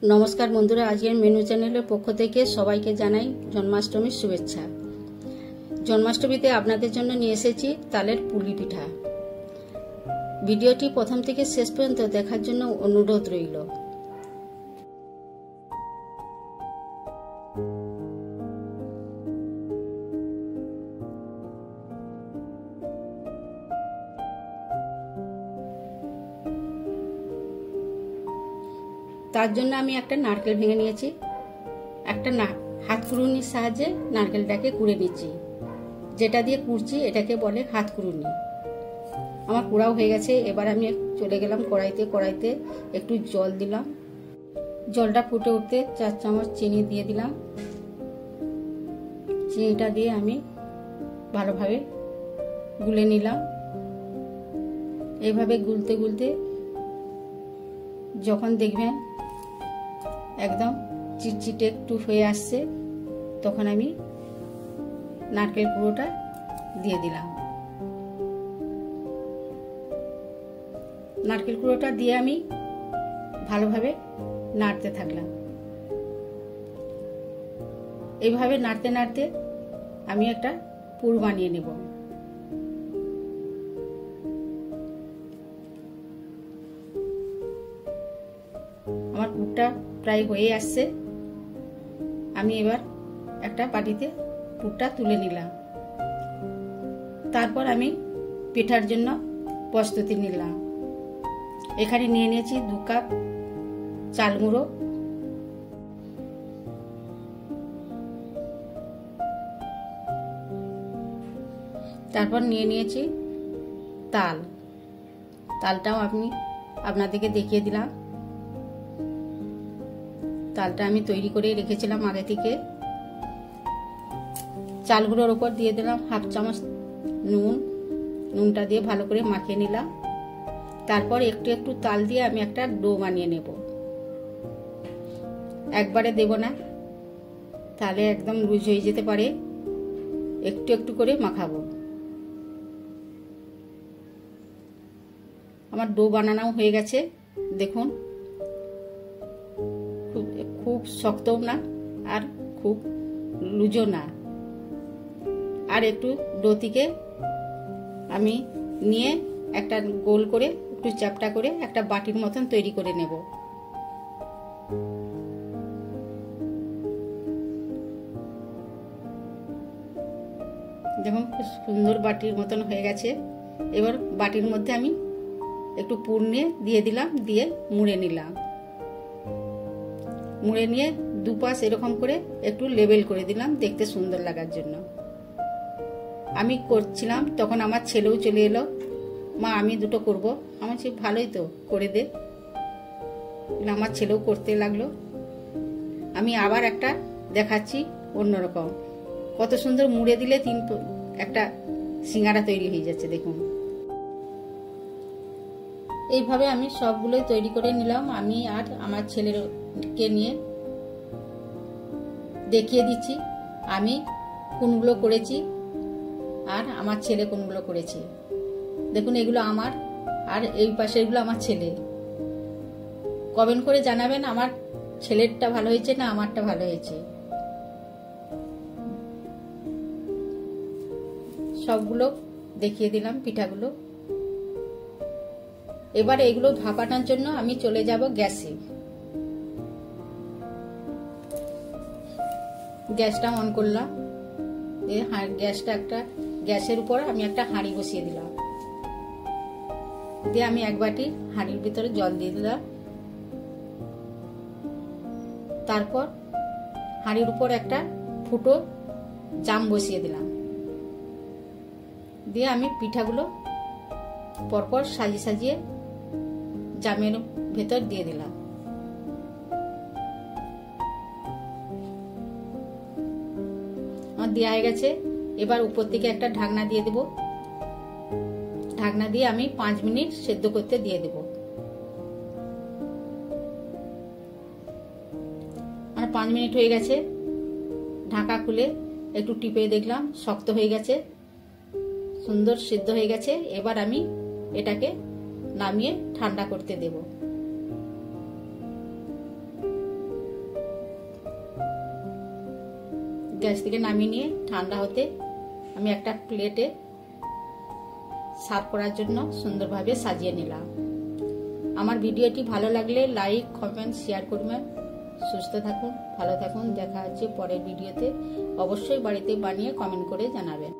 নমস্কার বন্ধুরা, আজকের মেনু চ্যানেলের পক্ষ থেকে সবাইকে জানাই জন্মাষ্টমীর শুভেচ্ছা। জন্মাষ্টমীতে আপনাদের জন্য নিয়ে এসেছি তালের পুলি পিঠা। ভিডিওটি প্রথম থেকে শেষ পর্যন্ত দেখার জন্য অনুরোধ রইল। তার জন্য আমি একটা নারকেল ভেঙে নিয়েছি। একটা হাত কুড়ুনির সাহায্যে নারকেলটাকে কুড়ে নিচ্ছি। যেটা দিয়ে কুড়ছি এটাকে বলে হাত কুড়ুনি। আমার কুড়াও হয়ে গেছে। এবার আমি চলে গেলাম কড়াইতে একটু জল দিলাম। জলটা ফুটে উঠতে 4 চামচ চিনি দিয়ে দিলাম। চিনিটা দিয়ে আমি ভালোভাবে গুলে নিলাম। এইভাবে গুলতে গুলতে যখন দেখবেন একদম চিটচিটে একটু হয়ে আসছে, তখন আমি নারকেল কুড়োটা দিয়ে দিলাম। নারকেল কুড়োটা দিয়ে আমি ভালোভাবে নাড়তে থাকলাম। এইভাবে নাড়তে নাড়তে আমি একটা পুর বানিয়ে নেব। আমার পুরটা প্রায় হয়ে আসছে। আমি এবার একটা বাটিতে পুরটা তুলে নিলাম। তারপর আমি পিঠার জন্য প্রস্তুতি নিলাম। এখানে নিয়ে নিয়েছি 2 কাপ চাল গুঁড়ো, তারপর নিয়ে নিয়েছি তালটাও আমি আপনাদেরকে দেখিয়ে দিলাম। তালটা আমি তৈরি করে রেখেছিলাম আগে থেকে। চাল গুঁড়োর উপর দিয়ে দিলাম 1/2 চামচ নুনটা দিয়ে ভালো করে মাখিয়ে নিলাম। তারপর একটু একটু তাল দিয়ে আমি একটা ডো বানিয়ে নেব। একবারে দেব না, তাহলে একদম লুজ হয়ে যেতে পারে। একটু একটু করে মাখাবো। আমার ডো বানানো হয়ে গেছে। দেখুন, খুব শক্তও না আর খুব লুজও না। আর একটু ডোটিকে আমি নিয়ে একটা গোল করে একটু চ্যাপটা করে একটা বাটির মতন তৈরি করে নেব। দেখুন, খুব সুন্দর বাটির মতন হয়ে গেছে। এবার বাটির মধ্যে আমি একটু পুর নিয়ে দিয়ে দিলাম, দিয়ে মুড়ে নিলাম। মুড়ে নিয়ে দুপাশ এরকম করে একটু লেবেল করে দিলাম দেখতে সুন্দর লাগার জন্য। আমি করছিলাম, তখন আমার ছেলেও চলে এলো। মা, আমি দুটো করব। আমার সে ভালোই তো, করে দে। আমার ছেলেও করতে লাগলো। আমি আবার একটা দেখাচ্ছি অন্যরকম। কত সুন্দর মুড়ে দিলে একটা সিঙ্গারা তৈরি হয়ে যাচ্ছে। দেখুন, এইভাবে আমি সবগুলোই তৈরি করে নিলাম। আমি আর আমার ছেলেকে নিয়ে দেখিয়ে দিচ্ছি আমি কোনগুলো করেছি আর আমার ছেলে কোনগুলো করেছে। দেখুন, এগুলো আমার আর এই পাশেরগুলো আমার ছেলে। কমেন্ট করে জানাবেন আমার ছেলেরটা ভালো হয়েছে না আমারটা ভালো হয়েছে। সবগুলো দেখিয়ে দিলাম পিঠাগুলো। এবার এগুলো ভাপানোর জন্য আমি চলে যাব গ্যাসে। গ্যাসটা অন করলাম। গ্যাসের উপর আমি একটা হাঁড়ি বসিয়ে দিলাম। দিয়ে আমি এক বাটি হাঁড়ির ভিতরে জল দিয়ে দিলাম। তারপর হাঁড়ির উপর একটা ফুটো জাম বসিয়ে দিলাম। দিয়ে আমি পিঠাগুলো পরপর সাজিয়ে সাজিয়ে জামের ভেতর দিয়ে দিলাম। আমার দেওয়া হয়ে গেছে। এবার উপর থেকে একটা ঢাকনা দিয়ে দেব। ঢাকনা দিয়ে আমি 5 মিনিট সেদ্ধ করতে দিয়ে দেব। আমার 5 মিনিট হয়ে গেছে। ঢাকা খুলে একটু টিপে দেখলাম শক্ত হয়ে গেছে, সুন্দর সিদ্ধ হয়ে গেছে। এবার আমি এটাকে নামিয়ে ঠান্ডা করতে দেব। গ্যাস থেকে নামিয়ে নিয়ে ঠান্ডা হতে আমি একটা প্লেটে সার্ভ করার জন্য সুন্দরভাবে সাজিয়ে নিলাম। আমার ভিডিওটি ভালো লাগলে লাইক, কমেন্ট, শেয়ার করবেন। সুস্থ থাকুন, ভালো থাকুন। দেখা হচ্ছে পরের ভিডিওতে। অবশ্যই বাড়িতে বানিয়ে কমেন্ট করে জানাবেন।